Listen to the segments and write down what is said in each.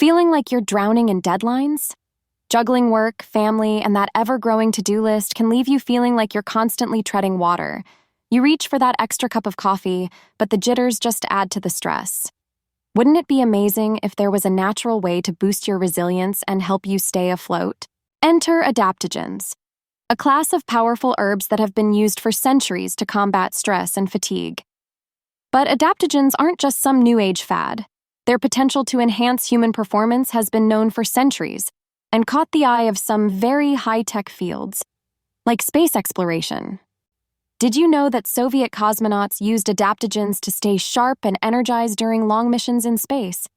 Feeling like you're drowning in deadlines? Juggling work, family, and that ever-growing to-do list can leave you feeling like you're constantly treading water. You reach for that extra cup of coffee, but the jitters just add to the stress. Wouldn't it be amazing if there was a natural way to boost your resilience and help you stay afloat? Enter adaptogens, a class of powerful herbs that have been used for centuries to combat stress and fatigue. But adaptogens aren't just some new age fad. Their potential to enhance human performance has been known for centuries and caught the eye of some very high-tech fields, like space exploration. Did you know that Soviet cosmonauts used adaptogens to stay sharp and energized during long missions in space?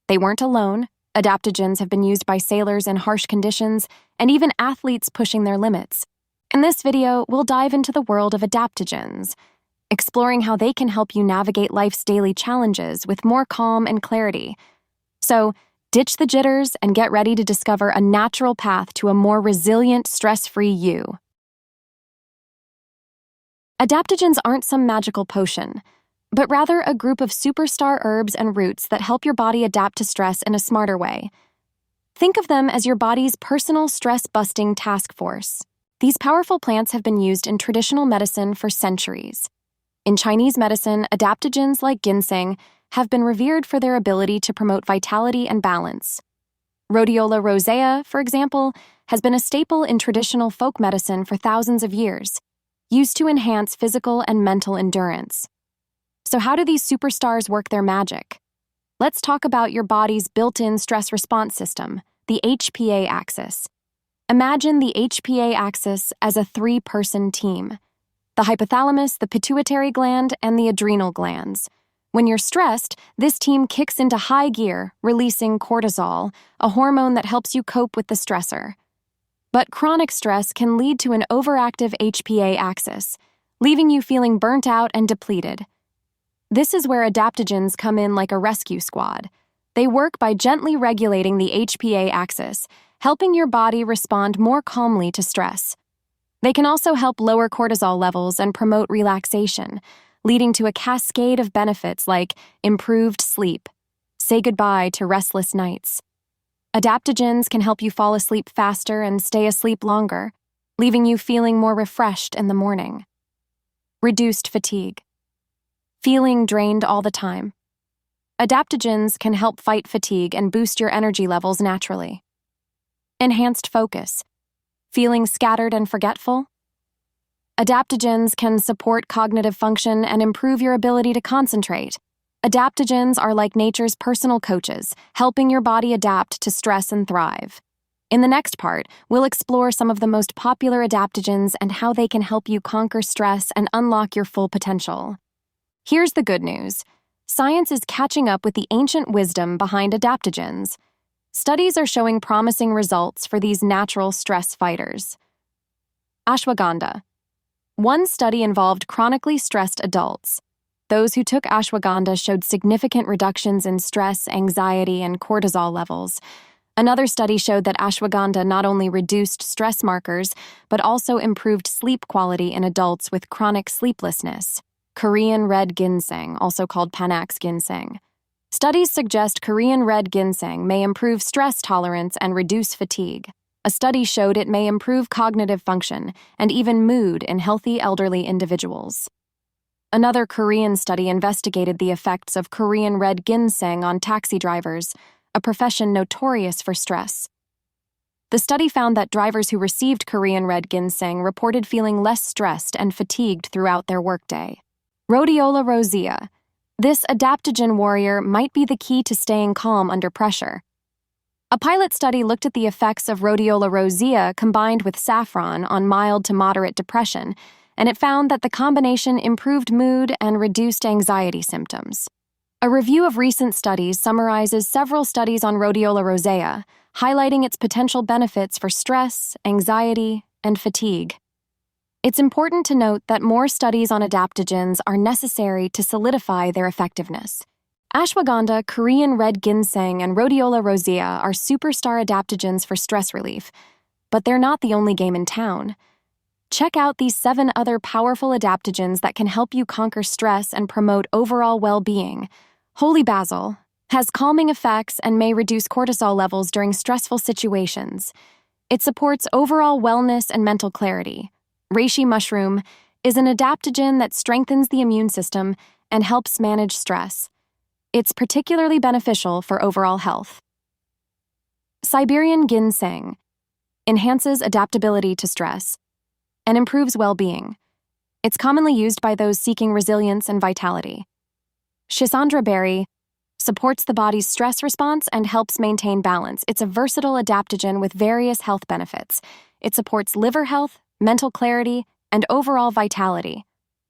They weren't alone. Adaptogens have been used by sailors in harsh conditions and even athletes pushing their limits. In this video, we'll dive into the world of adaptogens, exploring how they can help you navigate life's daily challenges with more calm and clarity. So, ditch the jitters and get ready to discover a natural path to a more resilient, stress-free you. Adaptogens aren't some magical potion, but rather a group of superstar herbs and roots that help your body adapt to stress in a smarter way. Think of them as your body's personal stress-busting task force. These powerful plants have been used in traditional medicine for centuries. In Chinese medicine, adaptogens like ginseng have been revered for their ability to promote vitality and balance. Rhodiola Rosea, for example, has been a staple in traditional folk medicine for thousands of years, used to enhance physical and mental endurance. So how do these superstars work their magic? Let's talk about your body's built-in stress response system, the HPA axis. Imagine the HPA axis as a three-person team: the hypothalamus, the pituitary gland, and the adrenal glands. When you're stressed, this team kicks into high gear, releasing cortisol, a hormone that helps you cope with the stressor. But chronic stress can lead to an overactive HPA axis, leaving you feeling burnt out and depleted. This is where adaptogens come in like a rescue squad. They work by gently regulating the HPA axis, helping your body respond more calmly to stress. They can also help lower cortisol levels and promote relaxation, leading to a cascade of benefits like improved sleep. Say goodbye to restless nights. Adaptogens can help you fall asleep faster and stay asleep longer, leaving you feeling more refreshed in the morning. Reduced fatigue. Feeling drained all the time? Adaptogens can help fight fatigue and boost your energy levels naturally. Enhanced focus. Feeling scattered and forgetful? Adaptogens can support cognitive function and improve your ability to concentrate. Adaptogens are like nature's personal coaches, helping your body adapt to stress and thrive. In the next part, we'll explore some of the most popular adaptogens and how they can help you conquer stress and unlock your full potential. Here's the good news. Science is catching up with the ancient wisdom behind adaptogens. Studies are showing promising results for these natural stress fighters. Ashwagandha. One study involved chronically stressed adults. Those who took ashwagandha showed significant reductions in stress, anxiety, and cortisol levels. Another study showed that ashwagandha not only reduced stress markers, but also improved sleep quality in adults with chronic sleeplessness. Korean red ginseng, also called Panax ginseng. Studies suggest Korean red ginseng may improve stress tolerance and reduce fatigue. A study showed it may improve cognitive function and even mood in healthy elderly individuals. Another Korean study investigated the effects of Korean red ginseng on taxi drivers, a profession notorious for stress. The study found that drivers who received Korean red ginseng reported feeling less stressed and fatigued throughout their workday. Rhodiola Rosea. This adaptogen warrior might be the key to staying calm under pressure. A pilot study looked at the effects of Rhodiola Rosea combined with saffron on mild to moderate depression, and it found that the combination improved mood and reduced anxiety symptoms. A review of recent studies summarizes several studies on Rhodiola Rosea, highlighting its potential benefits for stress, anxiety, and fatigue. It's important to note that more studies on adaptogens are necessary to solidify their effectiveness. Ashwagandha, Korean red ginseng, and Rhodiola Rosea are superstar adaptogens for stress relief, but they're not the only game in town. Check out these 7 other powerful adaptogens that can help you conquer stress and promote overall well-being. Holy basil. has calming effects and may reduce cortisol levels during stressful situations. It supports overall wellness and mental clarity. Reishi mushroom is an adaptogen that strengthens the immune system and helps manage stress. It's particularly beneficial for overall health. Siberian ginseng enhances adaptability to stress and improves well-being. It's commonly used by those seeking resilience and vitality. Schisandra berry supports the body's stress response and helps maintain balance. It's a versatile adaptogen with various health benefits. It supports liver health, mental clarity, and overall vitality.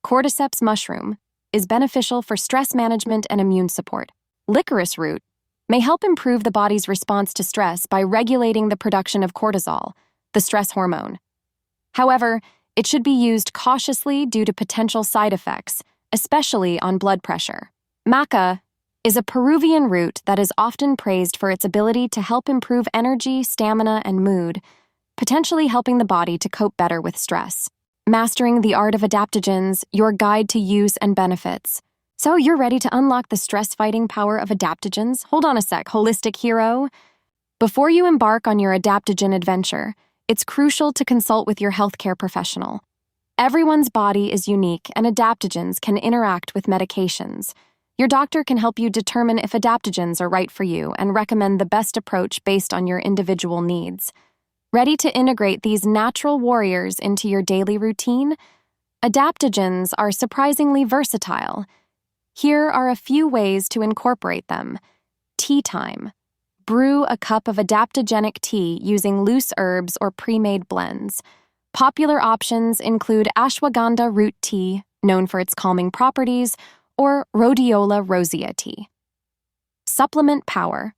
Cordyceps mushroom is beneficial for stress management and immune support. Licorice root may help improve the body's response to stress by regulating the production of cortisol, the stress hormone. However, it should be used cautiously due to potential side effects, especially on blood pressure. Maca is a Peruvian root that is often praised for its ability to help improve energy, stamina, and mood, potentially helping the body to cope better with stress. Mastering the art of adaptogens, your guide to use and benefits. So you're ready to unlock the stress-fighting power of adaptogens? Hold on a sec, holistic hero. Before you embark on your adaptogen adventure, it's crucial to consult with your healthcare professional. Everyone's body is unique, and adaptogens can interact with medications. Your doctor can help you determine if adaptogens are right for you and recommend the best approach based on your individual needs. Ready to integrate these natural warriors into your daily routine? Adaptogens are surprisingly versatile. Here are a few ways to incorporate them. Tea time. Brew a cup of adaptogenic tea using loose herbs or pre-made blends. Popular options include ashwagandha root tea, known for its calming properties, or Rhodiola Rosea tea. Supplement power.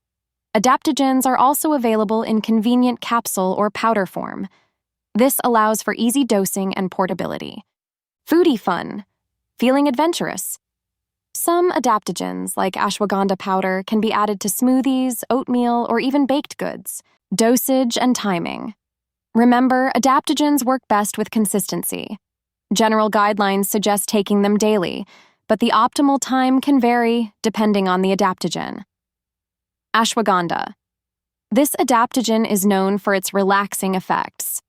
Adaptogens are also available in convenient capsule or powder form. This allows for easy dosing and portability. Foodie fun. Feeling adventurous. Some adaptogens, like ashwagandha powder, can be added to smoothies, oatmeal, or even baked goods. Dosage and timing. Remember, adaptogens work best with consistency. General guidelines suggest taking them daily, but the optimal time can vary depending on the adaptogen. Ashwagandha. This adaptogen is known for its relaxing effects.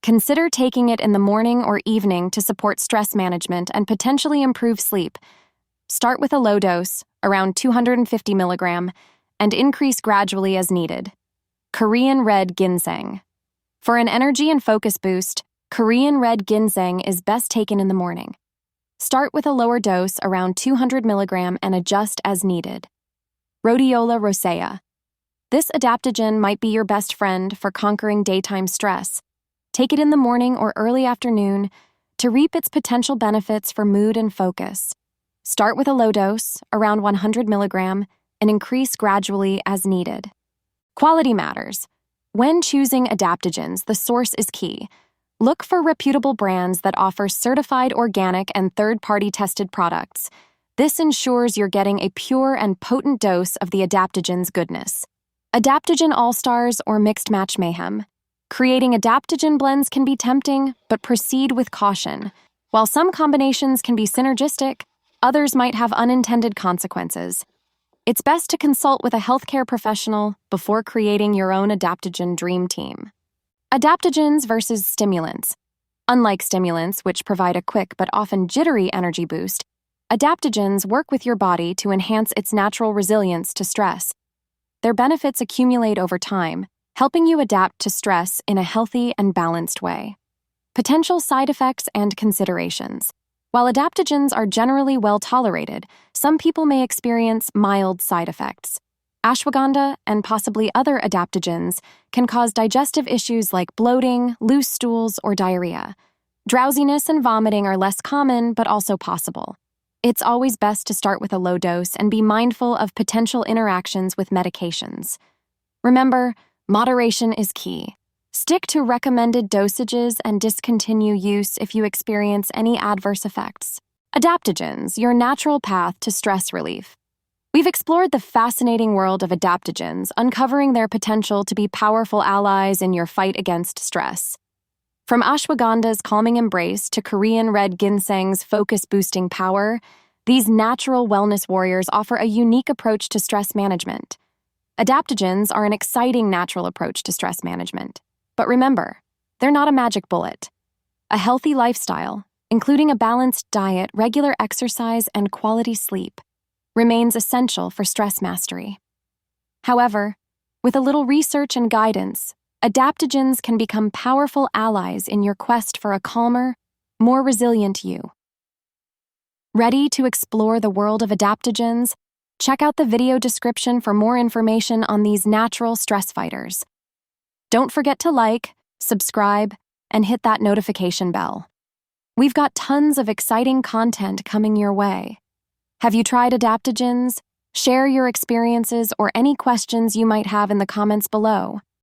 Consider taking it in the morning or evening to support stress management and potentially improve sleep. Start with a low dose, around 250 milligram, and increase gradually as needed. Korean Red Ginseng. For an energy and focus boost, Korean Red Ginseng is best taken in the morning. Start with a lower dose, around 200 milligram, and adjust as needed. Rhodiola Rosea. This adaptogen might be your best friend for conquering daytime stress. Take it in the morning or early afternoon to reap its potential benefits for mood and focus. Start with a low dose, around 100 milligram, and increase gradually as needed. Quality matters. When choosing adaptogens, the source is key. Look for reputable brands that offer certified organic and third-party tested products. This ensures you're getting a pure and potent dose of the adaptogen's goodness. Adaptogen all-stars or mixed match mayhem. Creating adaptogen blends can be tempting, but proceed with caution. While some combinations can be synergistic, others might have unintended consequences. It's best to consult with a healthcare professional before creating your own adaptogen dream team. Adaptogens versus stimulants. Unlike stimulants, which provide a quick but often jittery energy boost, adaptogens work with your body to enhance its natural resilience to stress. Their benefits accumulate over time, helping you adapt to stress in a healthy and balanced way. Potential side effects and considerations. While adaptogens are generally well tolerated, some people may experience mild side effects. Ashwagandha and possibly other adaptogens can cause digestive issues like bloating, loose stools, or diarrhea. Drowsiness and vomiting are less common but also possible. It's always best to start with a low dose and be mindful of potential interactions with medications. Remember, moderation is key. Stick to recommended dosages and discontinue use if you experience any adverse effects. Adaptogens, your natural path to stress relief. We've explored the fascinating world of adaptogens, uncovering their potential to be powerful allies in your fight against stress. From ashwagandha's calming embrace to Korean Red Ginseng's focus-boosting power, These natural wellness warriors offer a unique approach to stress management. Adaptogens are an exciting natural approach to stress management. But remember, they're not a magic bullet. A healthy lifestyle, including a balanced diet, regular exercise, and quality sleep, remains essential for stress mastery. However, with a little research and guidance, adaptogens can become powerful allies in your quest for a calmer, more resilient you. Ready to explore the world of adaptogens? Check out the video description for more information on these natural stress fighters. Don't forget to like, subscribe, and hit that notification bell. We've got tons of exciting content coming your way. Have you tried adaptogens? Share your experiences or any questions you might have in the comments below.